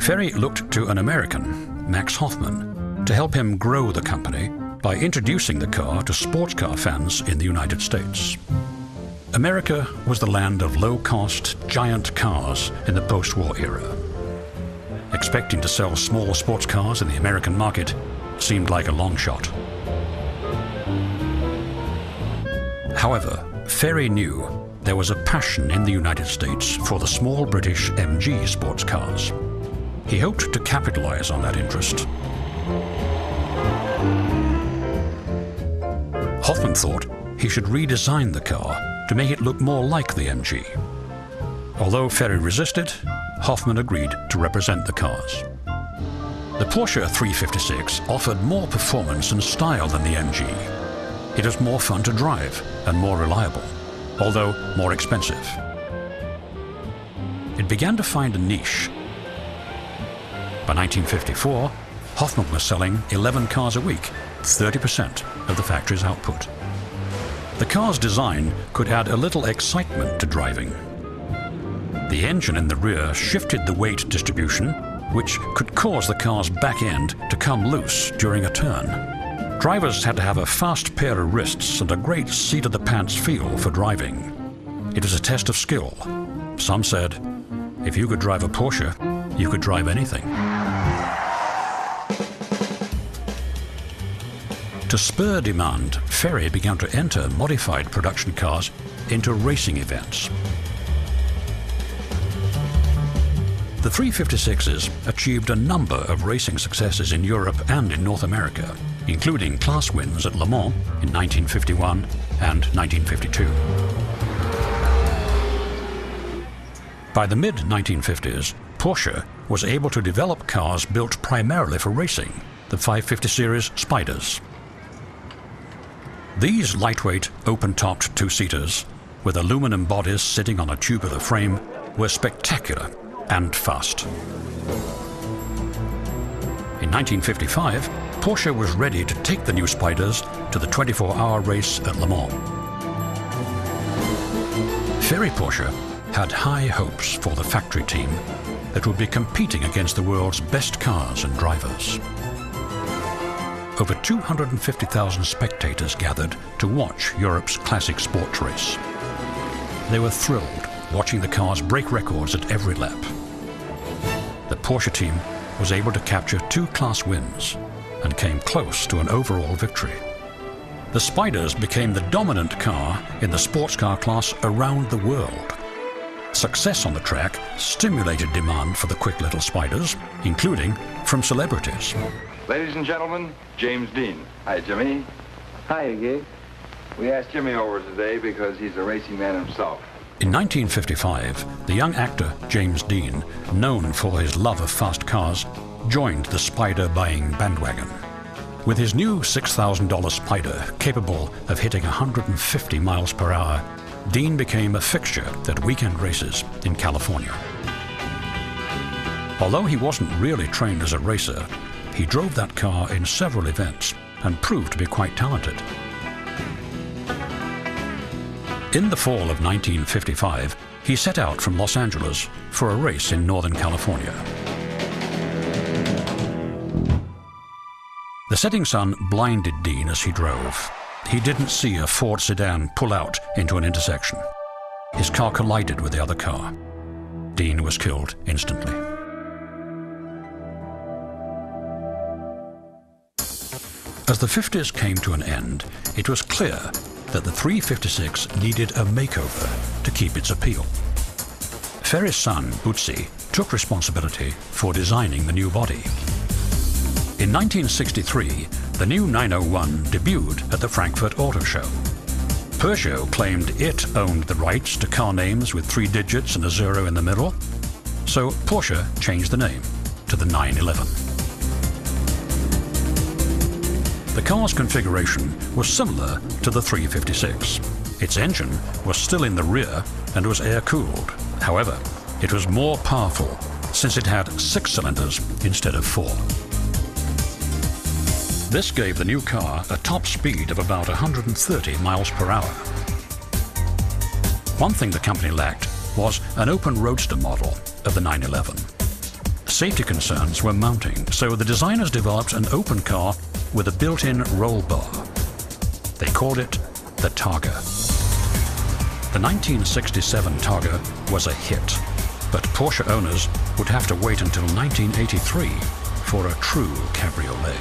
Ferry looked to an American, Max Hoffman, to help him grow the company by introducing the car to sports car fans in the United States. America was the land of low-cost, giant cars in the post-war era. Expecting to sell small sports cars in the American market seemed like a long shot. However, Ferry knew there was a passion in the United States for the small British MG sports cars. He hoped to capitalize on that interest. Hoffman thought he should redesign the car to make it look more like the MG. Although Ferry resisted, Hoffman agreed to represent the cars. The Porsche 356 offered more performance and style than the MG. It was more fun to drive and more reliable, although more expensive. It began to find a niche. By 1954, Hoffman was selling 11 cars a week, 30% of the factory's output. The car's design could add a little excitement to driving. The engine in the rear shifted the weight distribution, which could cause the car's back end to come loose during a turn. Drivers had to have a fast pair of wrists and a great seat-of-the-pants feel for driving. It was a test of skill. Some said, if you could drive a Porsche, you could drive anything. To spur demand, Ferry began to enter modified production cars into racing events. The 356s achieved a number of racing successes in Europe and in North America, including class wins at Le Mans in 1951 and 1952. By the mid-1950s, Porsche was able to develop cars built primarily for racing, the 550 series Spyders. These lightweight, open-topped two-seaters, with aluminum bodies sitting on a tubular frame, were spectacular and fast. In 1955, Porsche was ready to take the new Spyders to the 24-hour race at Le Mans. Ferry Porsche had high hopes for the factory team that would be competing against the world's best cars and drivers. Over 250,000 spectators gathered to watch Europe's classic sports race. They were thrilled watching the cars break records at every lap. The Porsche team was able to capture 2 class wins and came close to an overall victory. The Spyders became the dominant car in the sports car class around the world. Success on the track stimulated demand for the quick little Spyders, including from celebrities. Ladies and gentlemen, James Dean. Hi, Jimmy. Hi, Gig. We asked Jimmy over today because he's a racing man himself. In 1955, the young actor James Dean, known for his love of fast cars, joined the Spyder buying bandwagon. With his new $6,000 Spyder capable of hitting 150 miles per hour, Dean became a fixture at weekend races in California. Although he wasn't really trained as a racer, he drove that car in several events and proved to be quite talented. In the fall of 1955, he set out from Los Angeles for a race in Northern California. The setting sun blinded Dean as he drove. He didn't see a Ford sedan pull out into an intersection. His car collided with the other car. Dean was killed instantly. As the 50s came to an end, it was clear that the 356 needed a makeover to keep its appeal. Ferry's son, Butzi, took responsibility for designing the new body. In 1963, the new 901 debuted at the Frankfurt Auto Show. Peugeot claimed it owned the rights to car names with 3 digits and a 0 in the middle, so Porsche changed the name to the 911. The car's configuration was similar to the 356. Its engine was still in the rear and was air-cooled. However, it was more powerful since it had 6 cylinders instead of 4. This gave the new car a top speed of about 130 miles per hour. One thing the company lacked was an open roadster model of the 911. Safety concerns were mounting, so the designers developed an open car with a built-in roll bar. They called it the Targa. The 1967 Targa was a hit, but Porsche owners would have to wait until 1983 for a true cabriolet.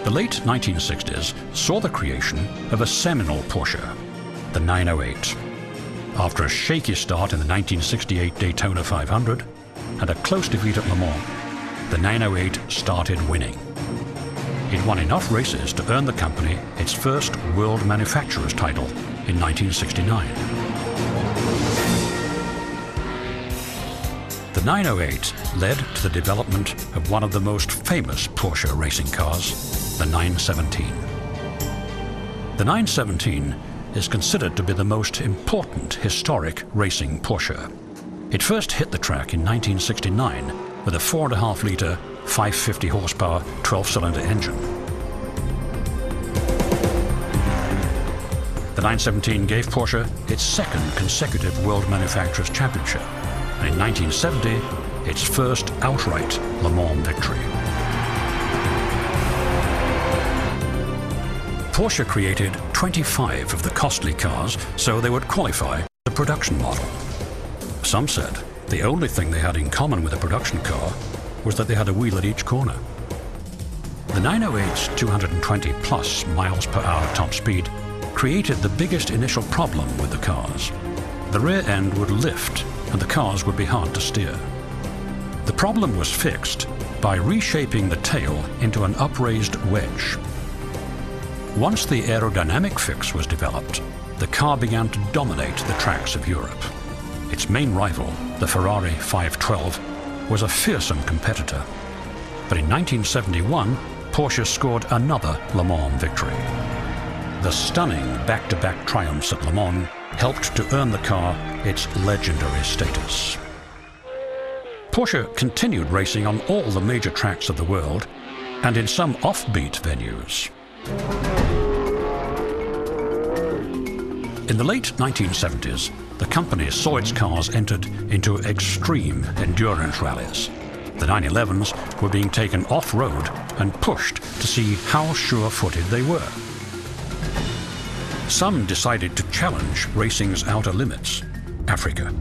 The late 1960s saw the creation of a seminal Porsche, the 908. After a shaky start in the 1968 Daytona 500 and a close defeat at Le Mans, the 908 started winning. It won enough races to earn the company its first World Manufacturers title in 1969. The 908 led to the development of one of the most famous Porsche racing cars, the 917. The 917 is considered to be the most important historic racing Porsche. It first hit the track in 1969 with a 4.5-litre, 550 horsepower, 12-cylinder engine. The 917 gave Porsche its second consecutive World Manufacturers Championship, and in 1970, its first outright Le Mans victory. Porsche created 25 of the costly cars so they would qualify the production model. Some said the only thing they had in common with a production car was that they had a wheel at each corner. The 908's 220+ miles per hour top speed created the biggest initial problem with the cars. The rear end would lift and the cars would be hard to steer. The problem was fixed by reshaping the tail into an upraised wedge. Once the aerodynamic fix was developed, the car began to dominate the tracks of Europe. Its main rival, the Ferrari 512, was a fearsome competitor. But in 1971, Porsche scored another Le Mans victory. The stunning back-to-back triumphs at Le Mans helped to earn the car its legendary status. Porsche continued racing on all the major tracks of the world and in some offbeat venues. In the late 1970s, the company saw its cars entered into extreme endurance rallies. The 911s were being taken off-road and pushed to see how sure-footed they were. Some decided to challenge racing's outer limits, Africa.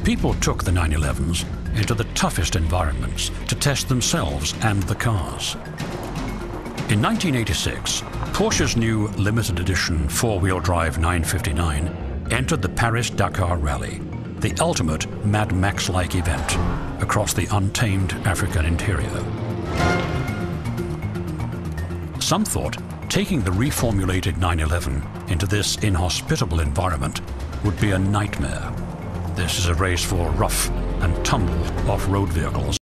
People took the 911s into the toughest environments to test themselves and the cars. In 1986, Porsche's new limited edition four-wheel drive 959 entered the Paris-Dakar Rally, the ultimate Mad Max-like event across the untamed African interior. Some thought taking the reformulated 911 into this inhospitable environment would be a nightmare. This is a race for rough and tumble off-road vehicles.